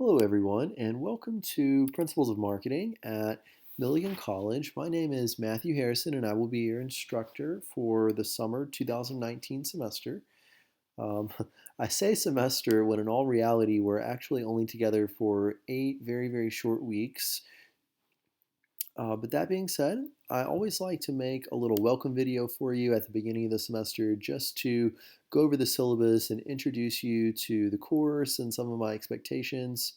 Hello, everyone, and welcome to Principles of Marketing at Milligan College. My name is Matthew Harrison, and I will be your instructor for the summer 2019 semester. Um, I say semester when in all reality, we're actually only together for 8 very short weeks. But that being said, I always like to make a little welcome video for you at the beginning of the semester just to go over the syllabus and introduce you to the course and some of my expectations.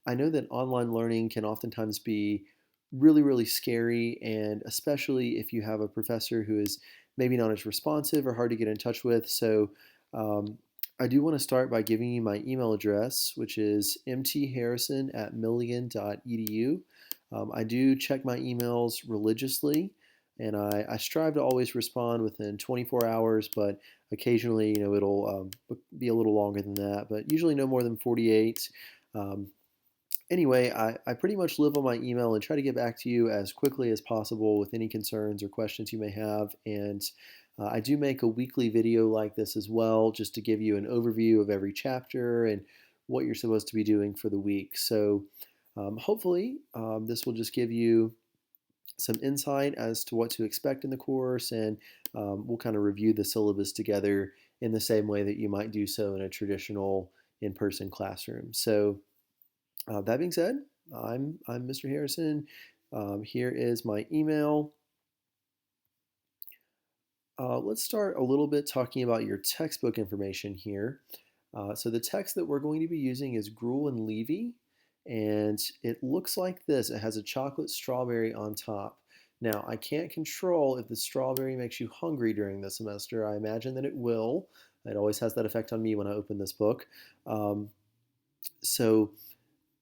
I know that online learning can oftentimes be really scary, and especially if you have a professor who is maybe not as responsive or hard to get in touch with. So, um, I do want to start by giving you my email address, which is mtharrison@milligan.edu. I do check my emails religiously, and I strive to always respond within 24 hours, but occasionally, it'll be a little longer than that, but usually no more than 48. Um, Anyway, I pretty much live on my email and try to get back to you as quickly as possible with any concerns or questions you may have. And I do make a weekly video like this as well, just to give you an overview of every chapter and what you're supposed to be doing for the week. So hopefully, this will just give you some insight as to what to expect in the course, and we'll kind of review the syllabus together in the same way that you might do so in a traditional in-person classroom. So that being said, I'm Mr. Harrison. Here is my email. Let's start a little bit talking about your textbook information here. So the text that we're going to be using is Gruel and Levy, and it looks like this. It has a chocolate strawberry on top. Now, I can't control if the strawberry makes you hungry during the semester. I imagine that it will. It always has that effect on me when I open this book. Um, so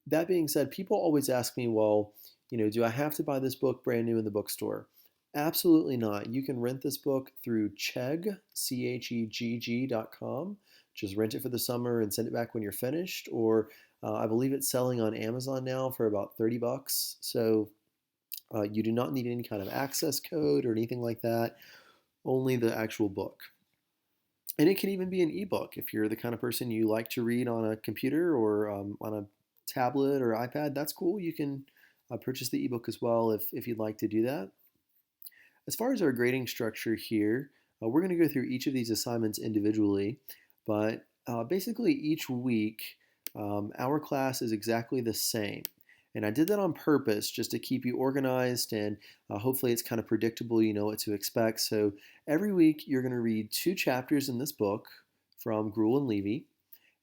that being said, people always ask me, well, do I have to buy this book brand new in the bookstore? Absolutely not. You can rent this book through Chegg, Chegg.com. Just rent it for the summer and send it back when you're finished. Or I believe it's selling on Amazon now for about 30 bucks. So you do not need any kind of access code or anything like that, only the actual book. And it can even be an ebook if you're the kind of person you like to read on a computer or on a tablet or iPad. That's cool. You can purchase the ebook as well if you'd like to do that. As far as our grading structure here, we're going to go through each of these assignments individually, but basically each week our class is exactly the same. And I did that on purpose just to keep you organized, and hopefully it's kind of predictable, you know what to expect. So every week you're going to read 2 chapters in this book from Gruel and Levy,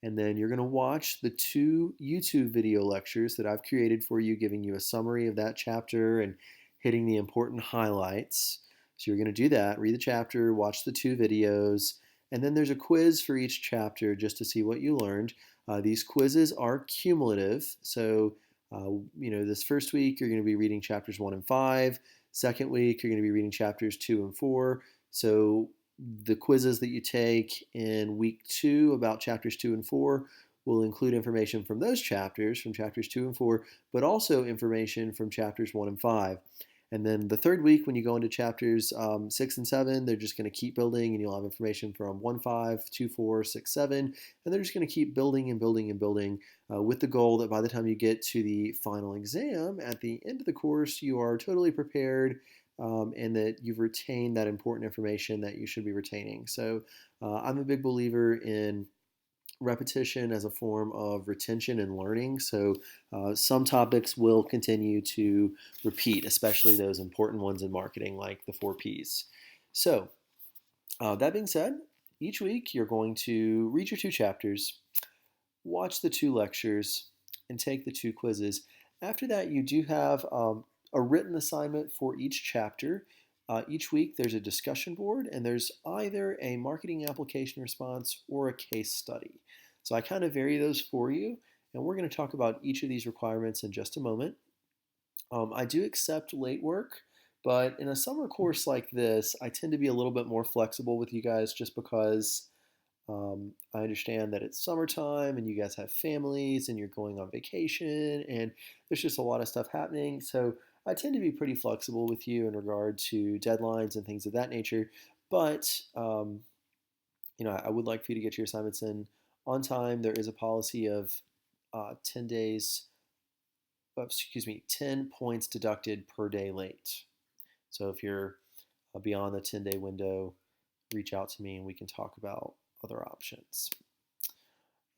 and then you're going to watch the 2 YouTube video lectures that I've created for you, giving you a summary of that chapter and hitting the important highlights. So you're going to do that, read the chapter, watch the 2 videos, and then there's a quiz for each chapter just to see what you learned. These quizzes are cumulative, so this first week you're going to be reading chapters 1 and 5. Second week you're going to be reading chapters 2 and 4. So the quizzes that you take in week 2 about chapters 2 and 4 will include information from those chapters, from chapters 2 and 4, but also information from chapters 1 and 5. And then the third week, when you go into chapters 6 and 7, they're just going to keep building, and you'll have information from 1, 5, 2, 4, 6, 7, and they're just going to keep building and building and building with the goal that by the time you get to the final exam at the end of the course, you are totally prepared, and that you've retained that important information that you should be retaining. So I'm a big believer in repetition as a form of retention and learning. So some topics will continue to repeat, especially those important ones in marketing like the 4 Ps. So that being said, each week you're going to read your 2 chapters, watch the 2 lectures, and take the 2 quizzes. After that, you do have a written assignment for each chapter. Each week there's a discussion board, and there's either a marketing application response or a case study. So I kind of vary those for you, and we're going to talk about each of these requirements in just a moment. I do accept late work, but in a summer course like this, I tend to be a little bit more flexible with you guys just because I understand that it's summertime and you guys have families and you're going on vacation and there's just a lot of stuff happening. So I tend to be pretty flexible with you in regard to deadlines and things of that nature. But I would like for you to get your assignments in on time. There is a policy of 10 days, excuse me, 10 points deducted per day late. So if you're beyond the 10-day window, reach out to me and we can talk about other options.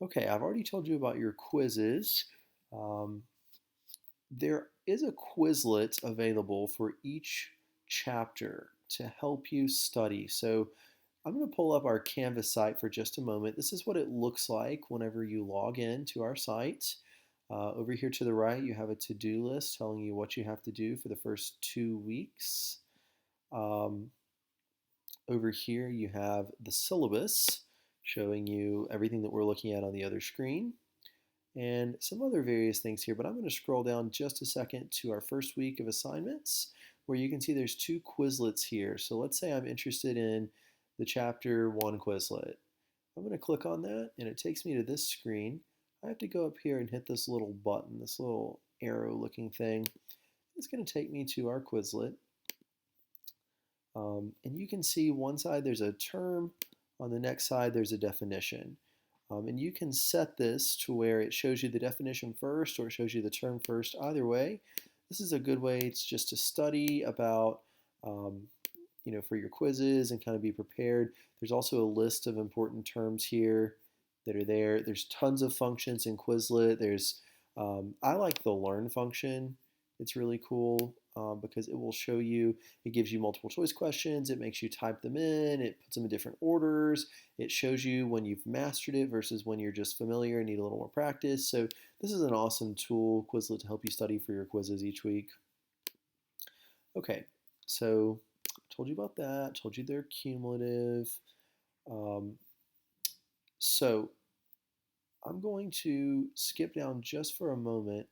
Okay, I've already told you about your quizzes. Um, there is a Quizlet available for each chapter to help you study. So I'm going to pull up our Canvas site for just a moment. This is what it looks like whenever you log in to our site. Over here to the right, you have a to-do list telling you what you have to do for the first 2 weeks. Over here, you have the syllabus showing you everything that we're looking at on the other screen and some other various things here, but I'm going to scroll down just a second to our first week of assignments where you can see there's 2 Quizlets here. So let's say I'm interested in the chapter 1 Quizlet. I'm going to click on that and it takes me to this screen. I have to go up here and hit this little button, this little arrow looking thing. It's going to take me to our Quizlet. And you can see one side there's a term, on the next side there's a definition. And you can set this to where it shows you the definition first or it shows you the term first. Either way, this is a good way just to study about, for your quizzes and kind of be prepared. There's also a list of important terms here that are there. There's tons of functions in Quizlet. I like the learn function. It's really cool because it will show you, it gives you multiple choice questions, it makes you type them in, it puts them in different orders, it shows you when you've mastered it versus when you're just familiar and need a little more practice. So this is an awesome tool, Quizlet, to help you study for your quizzes each week. Okay, so told you about that, told you they're cumulative. So I'm going to skip down just for a moment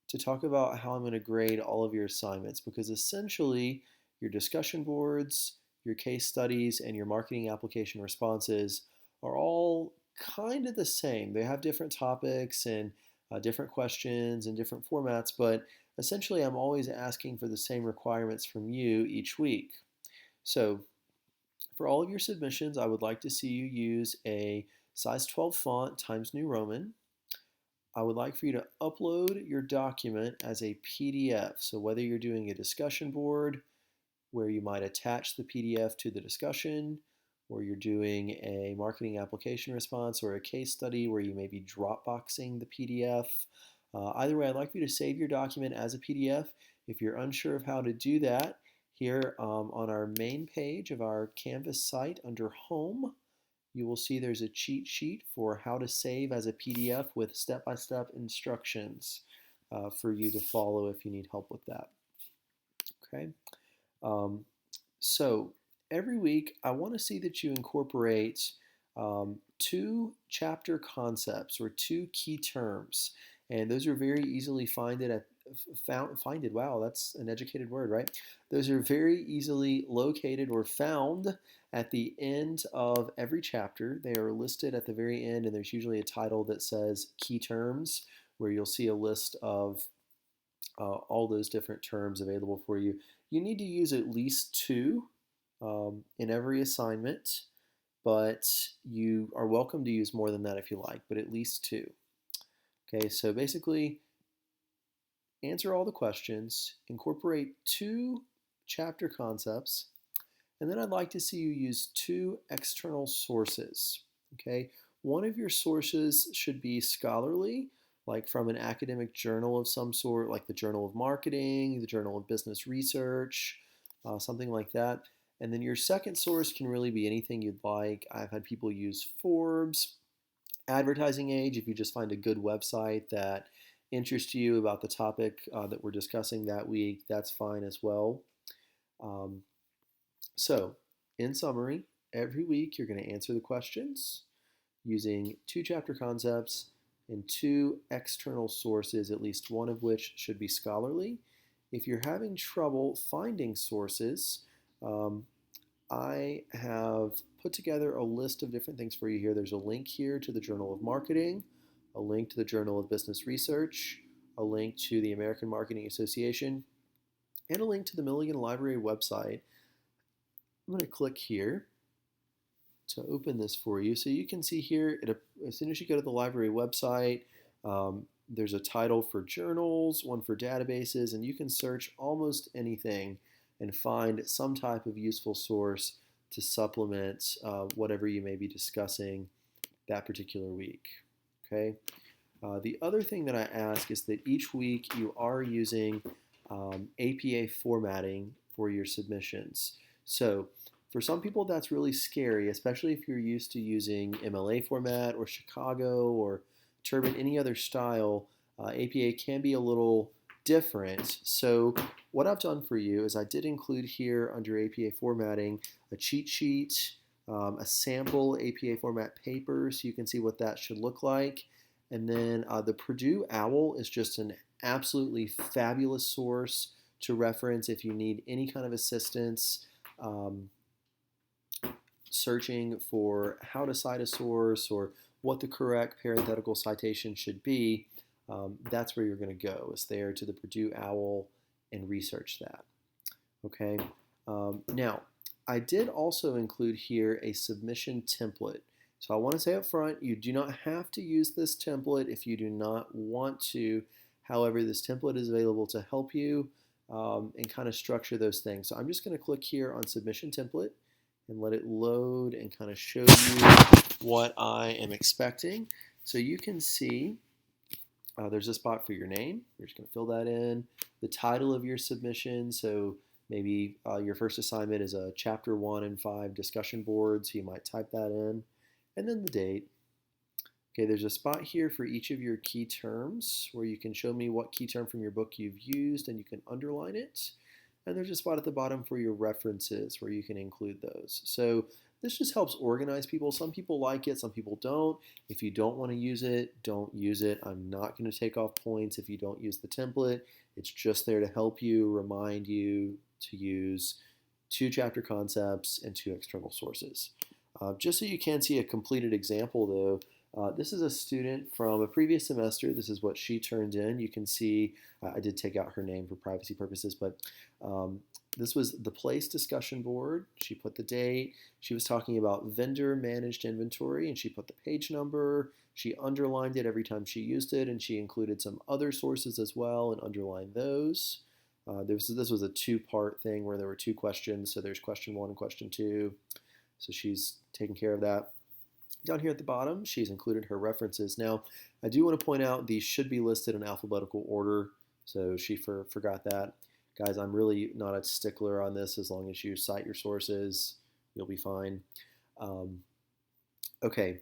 to talk about how I'm going to grade all of your assignments, because essentially your discussion boards, your case studies, and your marketing application responses are all kind of the same. They have different topics and different questions and different formats, but essentially I'm always asking for the same requirements from you each week. So for all of your submissions, I would like to see you use a size 12 font Times New Roman. I would like for you to upload your document as a PDF. So whether you're doing a discussion board where you might attach the PDF to the discussion, or you're doing a marketing application response or a case study where you may be Dropboxing the PDF. Either way, I'd like for you to save your document as a PDF. If you're unsure of how to do that, here on our main page of our Canvas site under Home, you will see there's a cheat sheet for how to save as a PDF with step-by-step instructions for you to follow if you need help with that. Okay, so every week I want to see that you incorporate 2 chapter concepts or 2 key terms, and those are very easily finded. Wow, that's an educated word, right? Those are very easily located or found at the end of every chapter. They are listed at the very end, and there's usually a title that says key terms, where you'll see a list of all those different terms available for you. You need to use at least 2 in every assignment, but you are welcome to use more than that if you like, but at least 2. Okay, so basically, answer all the questions, incorporate 2 chapter concepts, and then I'd like to see you use 2 external sources. Okay, one of your sources should be scholarly, like from an academic journal of some sort, like the Journal of Marketing, the Journal of Business Research, something like that. And then your second source can really be anything you'd like. I've had people use Forbes, Advertising Age, if you just find a good website that interests you about the topic that we're discussing that week, that's fine as well. So, in summary, every week you're going to answer the questions using 2 chapter concepts and 2 external sources, at least one of which should be scholarly. If you're having trouble finding sources, I have put together a list of different things for you here. There's a link here to the Journal of Marketing, a link to the Journal of Business Research, a link to the American Marketing Association, and a link to the Milligan Library website. I'm going to click here to open this for you. So you can see here, as soon as you go to the library website, There's a title for journals, one for databases, and you can search almost anything and find some type of useful source to supplement whatever you may be discussing that particular week. Okay. The other thing that I ask is that each week you are using APA formatting for your submissions. So for some people that's really scary, especially if you're used to using MLA format or Chicago or Turbine, any other style. APA can be a little different. So what I've done for you is I did include here under APA formatting a cheat sheet, a sample APA format paper so you can see what that should look like. And then the Purdue OWL is just an absolutely fabulous source to reference if you need any kind of assistance searching for how to cite a source or what the correct parenthetical citation should be. That's where you're going to go, is there to the Purdue OWL and research that. Okay. Now, I did also include here a submission template. So I want to say up front, you do not have to use this template if you do not want to. However, this template is available to help you and kind of structure those things. So I'm just going to click here on submission template and let it load and kind of show you what I am expecting. So you can see there's a spot for your name. You're just going to fill that in. The title of your submission. So maybe your first assignment is a chapter 1 and 5 discussion board. So you might type that in. And then the date. Okay, there's a spot here for each of your key terms where you can show me what key term from your book you've used and you can underline it. And there's a spot at the bottom for your references where you can include those. So this just helps organize people. Some people like it, some people don't. If you don't want to use it, don't use it. I'm not going to take off points if you don't use the template. It's just there to help you, remind you to use 2 chapter concepts and 2 external sources. Just so you can see a completed example though, this is a student from a previous semester. This is what she turned in. You can see, I did take out her name for privacy purposes, but this was the place discussion board. She put the date. She was talking about vendor managed inventory and she put the page number. She underlined it every time she used it and she included some other sources as well and underlined those. This was a 2-part thing where there were 2 questions. So there's question 1 and question 2. So she's taking care of that. Down here at the bottom, she's included her references. Now, I do want to point out these should be listed in alphabetical order, so she forgot that. Guys, I'm really not a stickler on this. As long as you cite your sources, you'll be fine. Okay,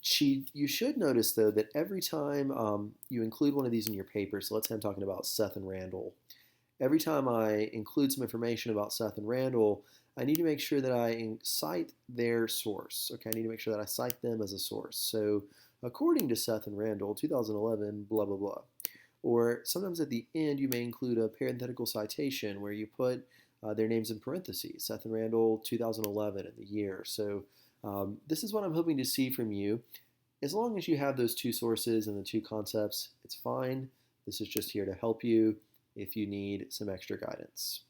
you should notice, though, that every time you include one of these in your paper, so let's say I'm talking about Seth and Randall, every time I include some information about Seth and Randall, I need to make sure that I cite their source. Okay, I need to make sure that I cite them as a source. So according to Seth and Randall, 2011, blah, blah, blah. Or sometimes at the end, you may include a parenthetical citation where you put their names in parentheses, Seth and Randall, 2011, and the year. So this is what I'm hoping to see from you. As long as you have those 2 sources and the 2 concepts, it's fine. This is just here to help you if you need some extra guidance.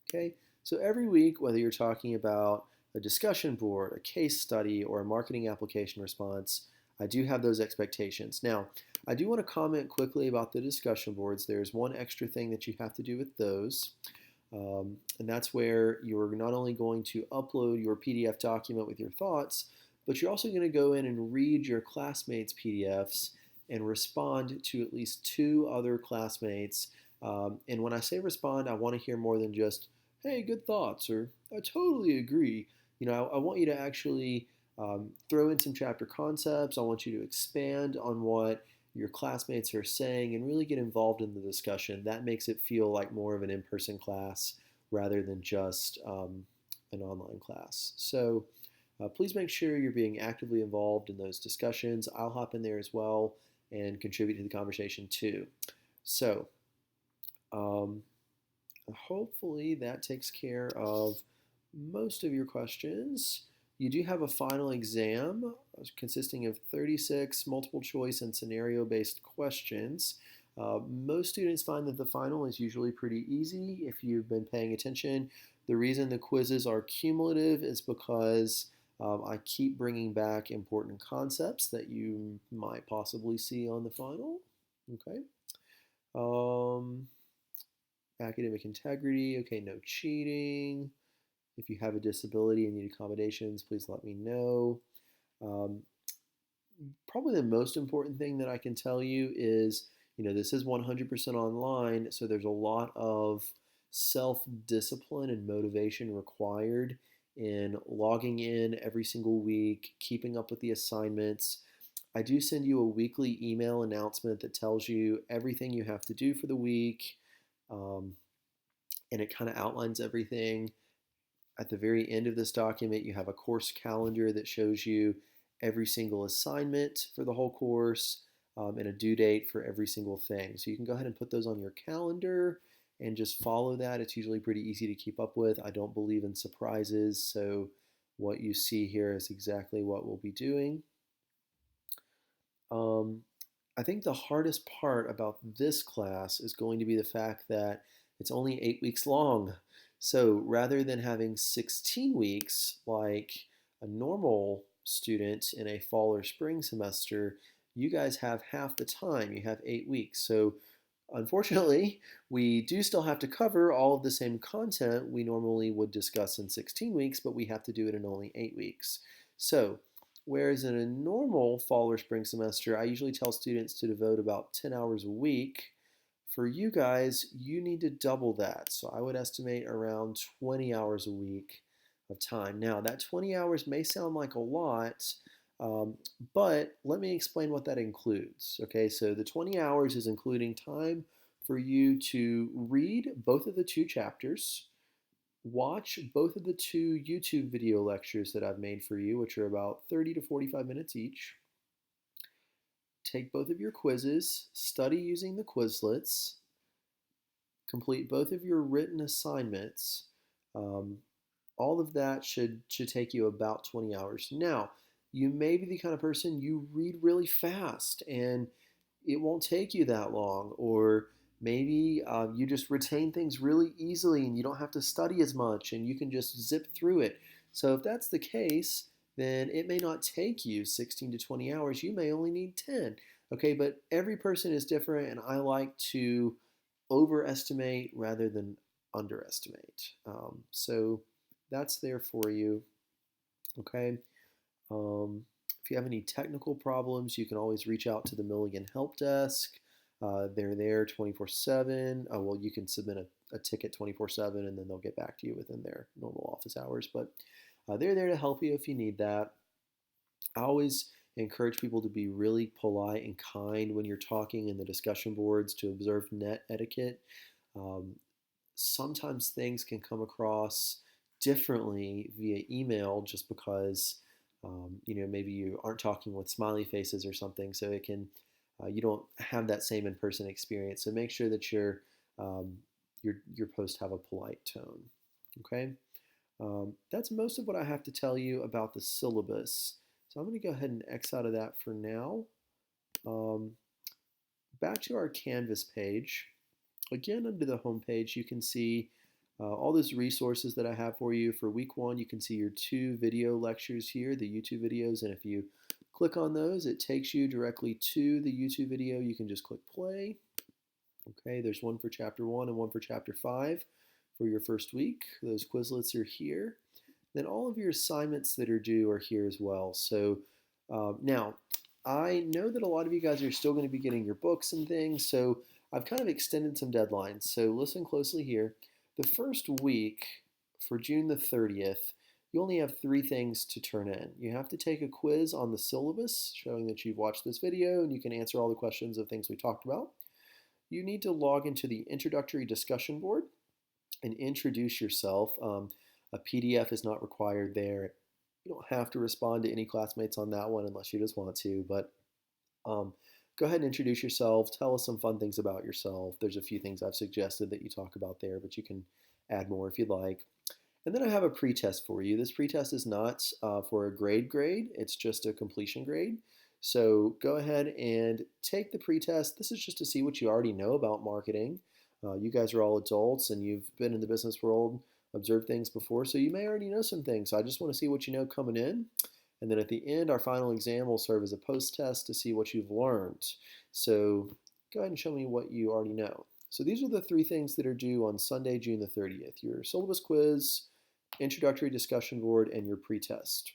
Okay. So every week, whether you're talking about a discussion board, a case study, or a marketing application response, I do have those expectations. Now, I do want to comment quickly about the discussion boards. There's one extra thing that you have to do with those, and that's where you're not only going to upload your PDF document with your thoughts, but you're also going to go in and read your classmates' PDFs and respond to at least 2 other classmates. And when I say respond, I want to hear more than just, hey, good thoughts, or I totally agree. You know, I want you to actually throw in some chapter concepts. I want you to expand on what your classmates are saying and really get involved in the discussion. That makes it feel like more of an in-person class rather than just an online class. So please make sure you're being actively involved in those discussions. I'll hop in there as well and contribute to the conversation too. So hopefully that takes care of most of your questions. You do have a final exam consisting of 36 multiple choice and scenario-based questions. Most students find that the final is usually pretty easy if you've been paying attention. The reason the quizzes are cumulative is because I keep bringing back important concepts that you might possibly see on the final. Okay. Um, Academic integrity. Okay, no cheating. If you have a disability and need accommodations, please let me know. Um, Probably the most important thing that I can tell you is, this is 100% online, so there's a lot of self-discipline and motivation required in logging in every single week, keeping up with the assignments. I do send you a weekly email announcement that tells you everything you have to do for the week, um, and it kind of outlines everything. At the very end of this document, you have a course calendar that shows you every single assignment for the whole course, and a due date for every single thing. So you can go ahead and put those on your calendar and just follow that. It's usually pretty easy to keep up with. I don't believe in surprises, so what you see here is exactly what we'll be doing. Um, I think the hardest part about this class is going to be the fact that it's only 8 weeks long. So rather than having 16 weeks like a normal student in a fall or spring semester, you guys have half the time. You have 8 weeks. So unfortunately, we do still have to cover all of the same content we normally would discuss in 16 weeks, but we have to do it in only 8 weeks. So whereas in a normal fall or spring semester, I usually tell students to devote about 10 hours a week. For you guys, you need to double that. So I would estimate around 20 hours a week of time. Now, that 20 hours may sound like a lot, um, but let me explain what that includes. Okay, so the 20 hours is including time for you to read both of the two chapters, watch both of the two YouTube video lectures that I've made for you, which are about 30 to 45 minutes each. Take both of your quizzes, study using the Quizlets, complete both of your written assignments. Um, all of that should take you about 20 hours. Now, you may be the kind of person you read really fast and it won't take you that long, or maybe you just retain things really easily and you don't have to study as much and you can just zip through it. So if that's the case, then it may not take you 16 to 20 hours. You may only need 10. Okay, but every person is different, and I like to overestimate rather than underestimate. So that's there for you. Okay. Um, if you have any technical problems, you can always reach out to the Milligan Help Desk. They're there 24/7. Well, you can submit a ticket 24/7 and then they'll get back to you within their normal office hours. But they're there to help you if you need that. I always encourage people to be really polite and kind when you're talking in the discussion boards, to observe net etiquette. Um, Sometimes things can come across differently via email just because maybe you aren't talking with smiley faces or something, so it can you don't have that same in-person experience. So make sure that um, your posts have a polite tone. Okay, that's most of what I have to tell you about the syllabus. So I'm going to go ahead and X out of that for now. Um, Back to our Canvas page. Again, under the home page, you can see all those resources that I have for you. For week one, you can see your two video lectures here, the YouTube videos, and if you click on those, it takes you directly to the YouTube video. You can just click play. Okay, there's one for chapter 1 and one for chapter 5 for your first week. Those Quizlets are here. Then all of your assignments that are due are here as well. So now, I know that a lot of you guys are still going to be getting your books and things, so I've kind of extended some deadlines. So listen closely here. The first week, for June the 30th, you only have 3 things to turn in. You have to take a quiz on the syllabus, showing that you've watched this video and you can answer all the questions of things we talked about. You need to log into the introductory discussion board and introduce yourself. A PDF is not required there. You don't have to respond to any classmates on that one unless you just want to, but go ahead and introduce yourself. Tell us some fun things about yourself. There's a few things I've suggested that you talk about there, but you can add more if you'd like. And then I have a pretest for you. This pretest is not for a grade, it's just a completion grade. So go ahead and take the pretest. This is just to see what you already know about marketing. You guys are all adults and you've been in the business world observed things before, so you may already know some things. So I just want to see what you know coming in. And then at the end, our final exam will serve as a post-test to see what you've learned. So go ahead and show me what you already know. So these are the three things that are due on Sunday, June the 30th. Your syllabus quiz, introductory discussion board, and your pretest.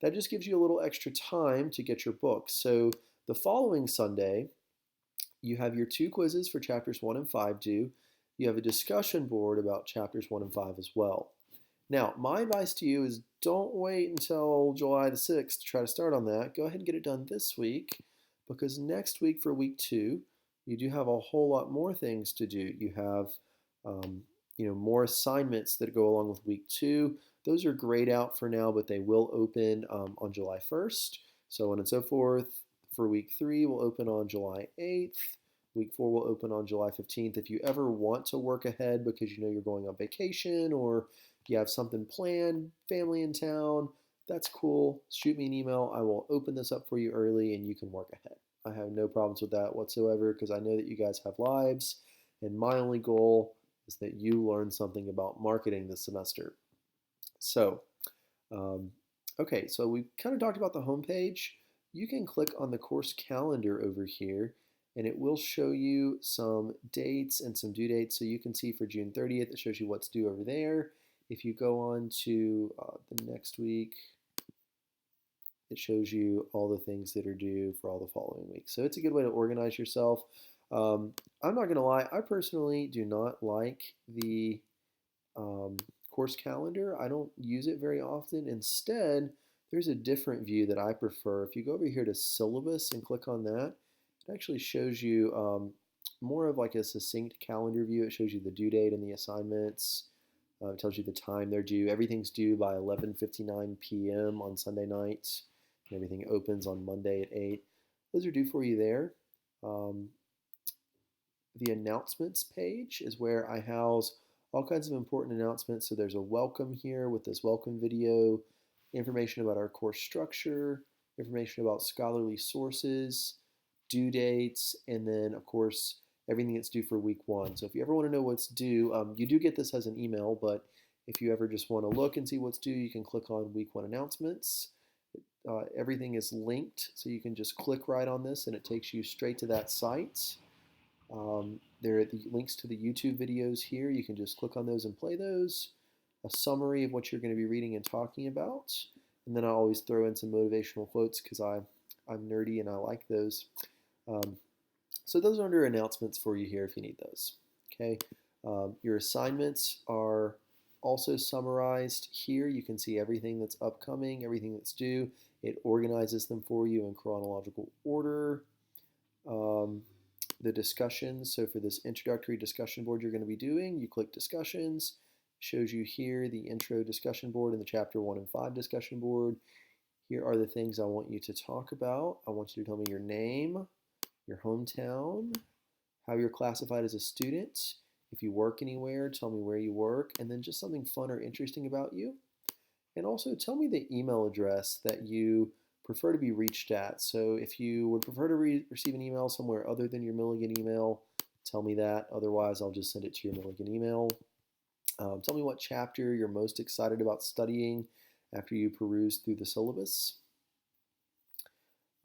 That just gives you a little extra time to get your books. So the following Sunday, you have your two quizzes for chapters 1 and 5 due. You have a discussion board about chapters 1 and 5 as well. Now, my advice to you is don't wait until July the 6th to try to start on that. Go ahead and get it done this week, because next week for week 2, you do have a whole lot more things to do. You have more assignments that go along with week 2. Those are grayed out for now, but they will open on July 1st. So on and so forth. For week 3, will open on July 8th. Week 4 will open on July 15th. If you ever want to work ahead because you know you're going on vacation or you have something planned, family in town, that's cool. Shoot me an email. I will open this up for you early and you can work ahead. I have no problems with that whatsoever because I know that you guys have lives, and my only goal is that you learn something about marketing this semester. So, okay, so we kind of talked about the homepage. You can click on the course calendar over here and it will show you some dates and some due dates. So you can see for June 30th, it shows you what's due over there. If you go on to the next week, it shows you all the things that are due for all the following weeks. So it's a good way to organize yourself. I'm not going to lie, I personally do not like the course calendar. I don't use it very often. Instead, there's a different view that I prefer. If you go over here to syllabus and click on that, it actually shows you more of like a succinct calendar view. It shows you the due date and the assignments. It tells you the time they're due. Everything's due by 11:59 p.m. on Sunday night, and everything opens on Monday at 8. Those are due for you there. The announcements page is where I house all kinds of important announcements. So there's a welcome here with this welcome video, information about our course structure, information about scholarly sources, due dates, and then of course everything that's due for week 1. So if you ever want to know what's due, you do get this as an email, but if you ever just want to look and see what's due, you can click on week 1 announcements. Everything is linked, so you can just click right on this and it takes you straight to that site. There are the links to the YouTube videos here. You can just click on those and play those. A summary of what you're going to be reading and talking about. And then I always throw in some motivational quotes because I'm nerdy and I like those. So those are under announcements for you here if you need those. Okay. Your assignments are also summarized here. You can see everything that's upcoming, everything that's due. It organizes them for you in chronological order. The discussions, so for this introductory discussion board you're going to be doing, you click discussions, shows you here the intro discussion board and the chapter 1 and 5 discussion board. Here are the things I want you to talk about. I want you to tell me your name, your hometown, how you're classified as a student. If you work anywhere, tell me where you work, and then just something fun or interesting about you. And also tell me the email address that you prefer to be reached at. So if you would prefer to receive an email somewhere other than your Milligan email, tell me that. Otherwise, I'll just send it to your Milligan email. Tell me what chapter you're most excited about studying after you peruse through the syllabus.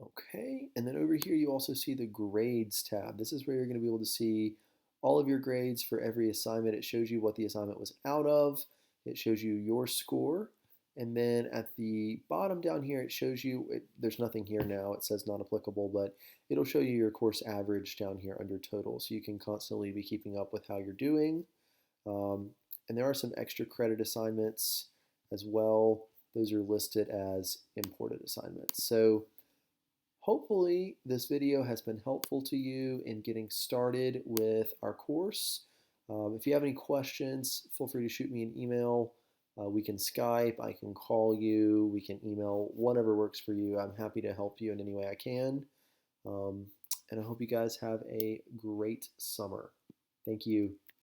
Okay, and then over here you also see the grades tab. This is where you're going to be able to see all of your grades for every assignment. It shows you what the assignment was out of. It shows you your score. And then at the bottom down here, it shows you, there's nothing here now, it says not applicable, but it'll show you your course average down here under total. So you can constantly be keeping up with how you're doing. And there are some extra credit assignments as well. Those are listed as imported assignments. So hopefully this video has been helpful to you in getting started with our course. If you have any questions, feel free to shoot me an email. We can Skype, I can call you, we can email, whatever works for you. I'm happy to help you in any way I can. And I hope you guys have a great summer. Thank you.